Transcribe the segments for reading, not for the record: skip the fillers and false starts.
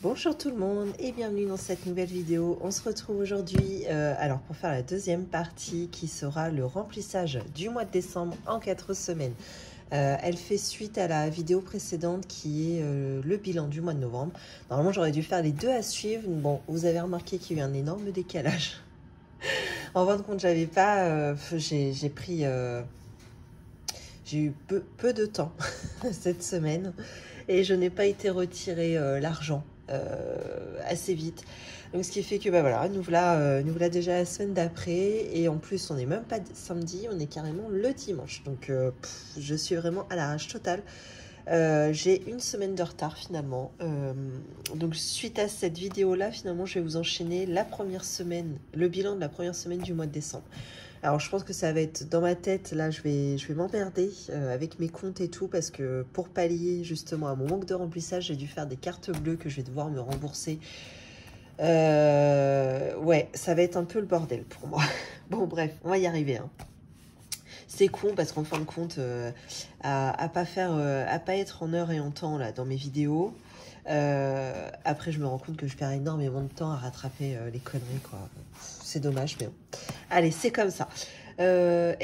Bonjour tout le monde et bienvenue dans cette nouvelle vidéo. On se retrouve aujourd'hui alors pour faire la deuxième partie qui sera le remplissage du mois de décembre en 4 semaines. Elle fait suite à la vidéo précédente qui est le bilan du mois de novembre. Normalement j'aurais dû faire les deux à suivre. Bon, vous avez remarqué qu'il y a eu un énorme décalage. En fin de compte, j'avais pas... j'ai eu peu de temps cette semaine et je n'ai pas été retirer l'argent assez vite. Donc ce qui fait que bah voilà, nous voilà déjà la semaine d'après et en plus on n'est même pas samedi, on est carrément le dimanche. Donc je suis vraiment à l'arrache totale. J'ai une semaine de retard finalement. Donc suite à cette vidéo là, finalement je vais vous enchaîner la première semaine, le bilan de la première semaine du mois de décembre. Alors je pense que ça va être dans ma tête, là je vais m'emmerder avec mes comptes et tout parce que pour pallier justement à mon manque de remplissage, j'ai dû faire des cartes bleues que je vais devoir me rembourser. Ouais, ça va être un peu le bordel pour moi. Bon bref, on va y arriver. Hein. C'est con parce qu'en fin de compte, à pas être en heure et en temps là dans mes vidéos. Après, je me rends compte que je perds énormément de temps à rattraper les conneries, quoi. C'est dommage, mais bon. Allez, c'est comme ça. Eh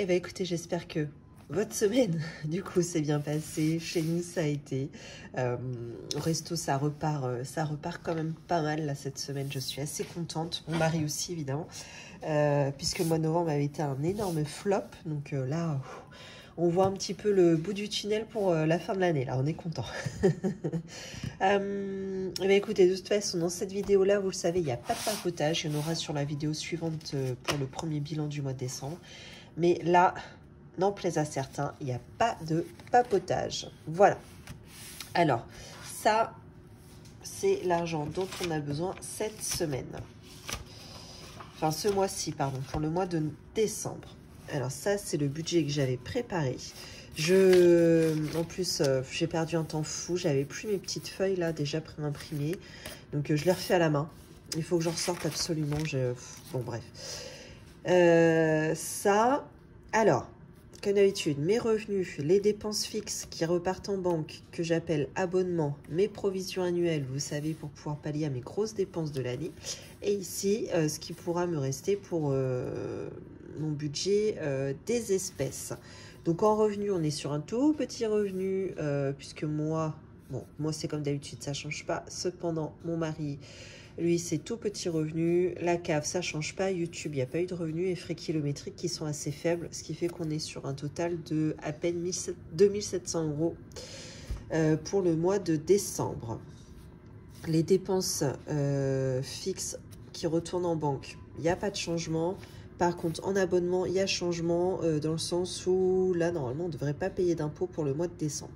ben, écoutez, j'espère que votre semaine, du coup, s'est bien passée. Chez nous, ça a été. Au resto, ça repart quand même pas mal, là, cette semaine. Je suis assez contente. Mon mari aussi, évidemment. Puisque le mois de novembre avait été un énorme flop. Donc là... on voit un petit peu le bout du tunnel pour la fin de l'année. Là, on est content. Ben écoutez, de toute façon, dans cette vidéo-là, vous le savez, il n'y a pas de papotage. Il y en aura sur la vidéo suivante pour le premier bilan du mois de décembre. Mais là, n'en plaise à certains, il n'y a pas de papotage. Voilà. Alors, ça, c'est l'argent dont on a besoin cette semaine. Enfin, ce mois-ci, pardon, pour le mois de décembre. Alors ça, c'est le budget que j'avais préparé. En plus, j'ai perdu un temps fou. J'avais plus mes petites feuilles là, déjà pré-imprimées. Donc je les refais à la main. Il faut que j'en ressorte absolument. Bon, bref. Ça, alors, comme d'habitude, mes revenus, les dépenses fixes qui repartent en banque, que j'appelle abonnement, mes provisions annuelles, vous savez, pour pouvoir pallier à mes grosses dépenses de l'année. Et ici, ce qui pourra me rester pour... mon budget des espèces. Donc en revenu, on est sur un tout petit revenu, puisque moi c'est comme d'habitude, ça change pas. Cependant, mon mari, lui, c'est tout petit revenu. La cave, ça change pas. YouTube, il n'y a pas eu de revenus et frais kilométriques qui sont assez faibles, ce qui fait qu'on est sur un total de à peine 2700 € pour le mois de décembre. Les dépenses fixes qui retournent en banque, il n'y a pas de changement. Par contre, en abonnement, il y a changement dans le sens où, là, normalement, on ne devrait pas payer d'impôts pour le mois de décembre.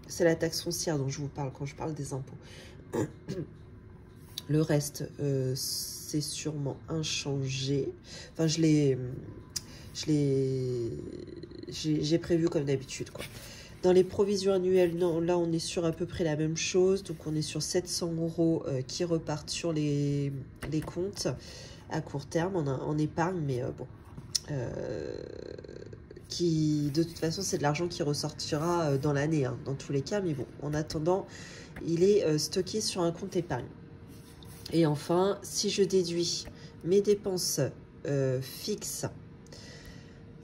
C'est la taxe foncière dont je vous parle quand je parle des impôts. Le reste, c'est sûrement inchangé. Enfin, j'ai prévu comme d'habitude, quoi. Dans les provisions annuelles, non, là, on est sur à peu près la même chose. Donc, on est sur 700 € qui repartent sur les comptes à court terme en épargne. Mais bon, de toute façon, c'est de l'argent qui ressortira dans l'année, hein, dans tous les cas. Mais bon, en attendant, il est stocké sur un compte épargne. Et enfin, si je déduis mes dépenses fixes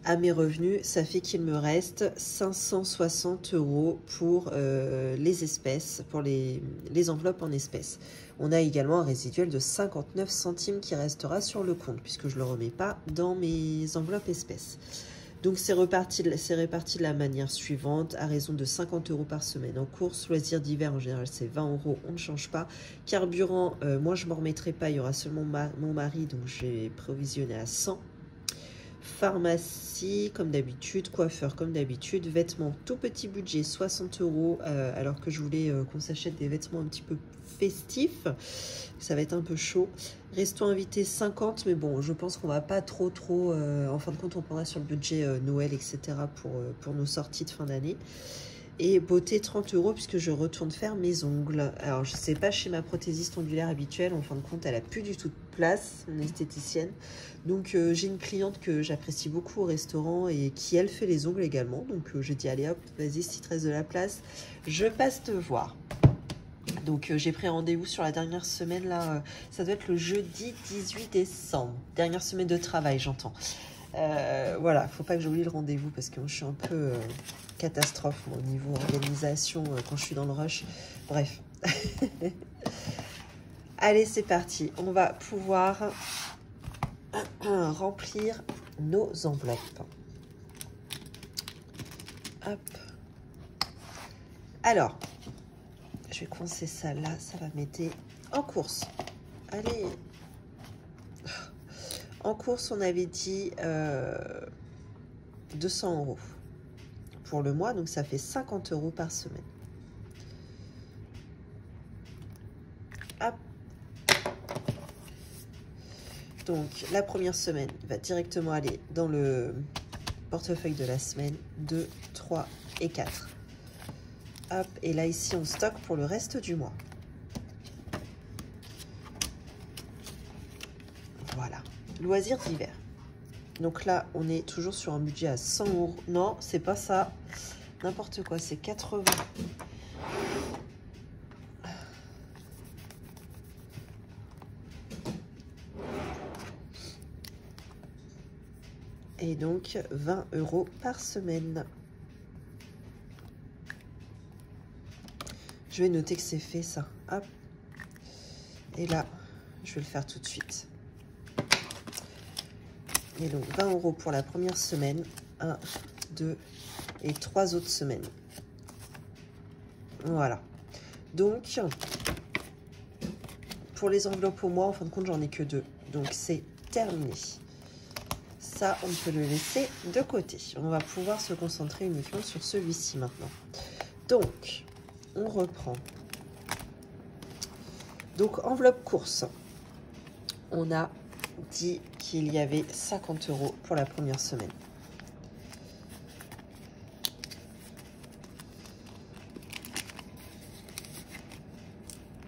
à mes revenus, ça fait qu'il me reste 560 € pour les espèces, pour les enveloppes en espèces. On a également un résiduel de 59 centimes qui restera sur le compte, puisque je ne le remets pas dans mes enveloppes espèces. Donc c'est réparti de la manière suivante, à raison de 50 € par semaine en course. Loisirs d'hiver, en général, c'est 20 €, on ne change pas. Carburant, moi je ne m'en remettrai pas, il y aura seulement mon mari, donc j'ai provisionné à 100. Pharmacie, comme d'habitude, coiffeur, comme d'habitude, vêtements, tout petit budget, 60 €, alors que je voulais qu'on s'achète des vêtements un petit peu festifs. Ça va être un peu chaud. Resto invité, 50, mais bon, je pense qu'on va pas trop, en fin de compte, on prendra sur le budget Noël, etc. pour nos sorties de fin d'année. Et beauté 30 € puisque je retourne faire mes ongles. Alors je sais pas chez ma prothésiste ongulaire habituelle, en fin de compte elle a plus du tout de place, mon esthéticienne. Donc j'ai une cliente que j'apprécie beaucoup au restaurant et qui elle fait les ongles également. Donc j'ai dit allez hop, vas-y si te reste de la place, je passe te voir. Donc j'ai pris rendez-vous sur la dernière semaine là, ça doit être le jeudi 18 décembre. Dernière semaine de travail j'entends. Voilà, faut pas que j'oublie le rendez-vous parce que je suis un peu catastrophe moi, au niveau organisation quand je suis dans le rush. Bref. Allez, c'est parti. On va pouvoir remplir nos enveloppes. Hop. Alors, je vais coincer ça là, ça va m'aider en course. Allez. En course, on avait dit 200 € pour le mois, donc ça fait 50 € par semaine. Hop. Donc, la première semaine va directement aller dans le portefeuille de la semaine 2, 3 et 4. Hop, et là, ici, on stocke pour le reste du mois. Voilà. Loisirs d'hiver. Donc là, on est toujours sur un budget à 100 €. Non, c'est pas ça. N'importe quoi, c'est 80. Et donc, 20 € par semaine. Je vais noter que c'est fait, ça. Hop. Et là, je vais le faire tout de suite. Et donc 20 € pour la première semaine, 1, 2 et 3 autres semaines. Voilà. Donc, pour les enveloppes au mois, en fin de compte, j'en ai que 2. Donc, c'est terminé. Ça, on peut le laisser de côté. On va pouvoir se concentrer uniquement sur celui-ci maintenant. Donc, on reprend. Donc, enveloppe course. On a dit qu'il y avait 50 € pour la première semaine.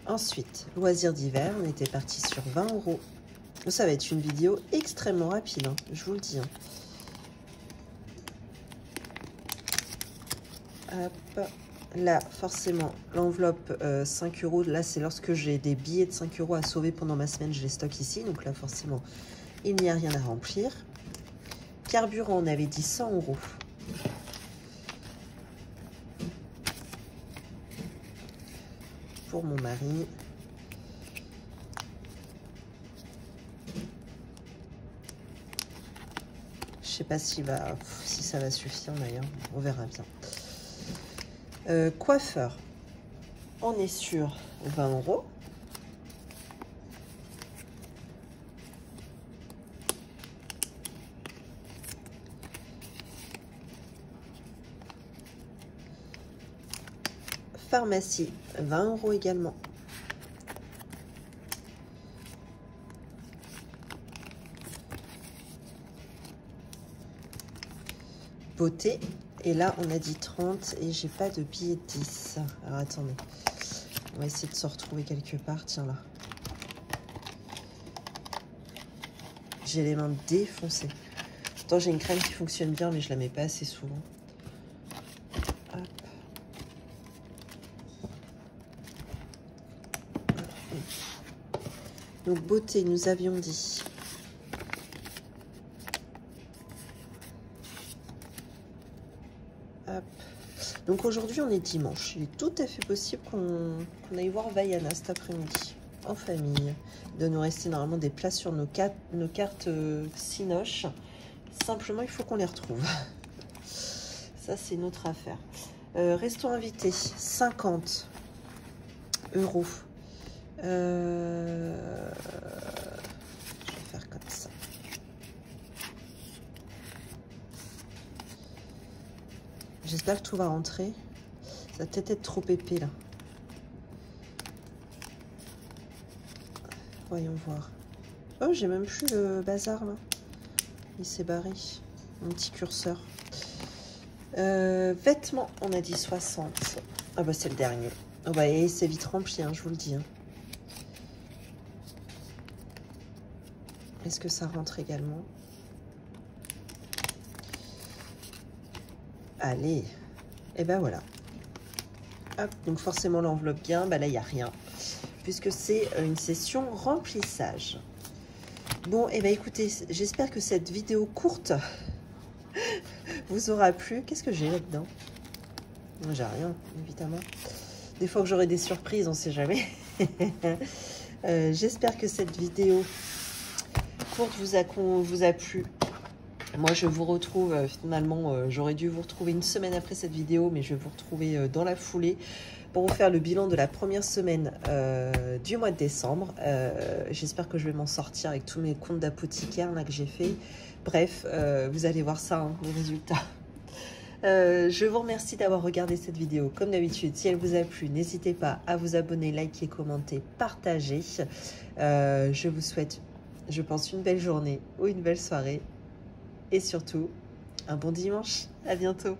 Ensuite, loisirs d'hiver, on était parti sur 20 €. Ça va être une vidéo extrêmement rapide, hein, je vous le dis. Hein. Hop. Là, forcément, l'enveloppe 5 €, là, c'est lorsque j'ai des billets de 5 € à sauver pendant ma semaine, je les stocke ici. Donc là, forcément, il n'y a rien à remplir. Carburant, on avait dit 100 €. Pour mon mari. Je sais pas si ça va suffire d'ailleurs, on verra bien. Coiffeur, on est sur 20 €. Pharmacie, 20 € également. Beauté, et là on a dit 30 et j'ai pas de billet de 10. Alors attendez, on va essayer de se retrouver quelque part. Tiens là, j'ai les mains défoncées. Pourtant j'ai une crème qui fonctionne bien mais je la mets pas assez souvent. Hop. Donc beauté, nous avions dit hop. Donc aujourd'hui on est dimanche, il est tout à fait possible qu'on aille voir Vaiana cet après-midi en famille. Il doit nous rester normalement des places sur nos cartes Cinoche. Simplement il faut qu'on les retrouve. Ça c'est notre affaire. Resto invité, 50 €. Je vais faire comme ça. J'espère que tout va rentrer. Ça va peut-être être trop épais là. Voyons voir. Oh, j'ai même plus le bazar là. Il s'est barré. Mon petit curseur. Vêtements, on a dit 60. Ah bah c'est le dernier. Oh bah, et c'est vite rempli, hein, je vous le dis. Hein. Est-ce que ça rentre également? Allez. Et ben voilà. Hop, donc forcément l'enveloppe bien. Bah là, il n'y a rien. Puisque c'est une session remplissage. Bon, et ben écoutez, j'espère que cette vidéo courte vous aura plu. Qu'est-ce que j'ai là-dedans? J'ai rien, évidemment. Des fois que j'aurai des surprises, on ne sait jamais. J'espère que cette vidéo courte vous a plu. Moi, je vous retrouve, finalement, j'aurais dû vous retrouver une semaine après cette vidéo, mais je vais vous retrouver dans la foulée pour vous faire le bilan de la première semaine du mois de décembre. J'espère que je vais m'en sortir avec tous mes comptes d'apothicaire là que j'ai fait. Bref, vous allez voir ça, hein, les résultats. Je vous remercie d'avoir regardé cette vidéo. Comme d'habitude, si elle vous a plu, n'hésitez pas à vous abonner, liker, commenter, partager. Je vous souhaite, je pense, une belle journée ou une belle soirée. Et surtout, un bon dimanche. À bientôt.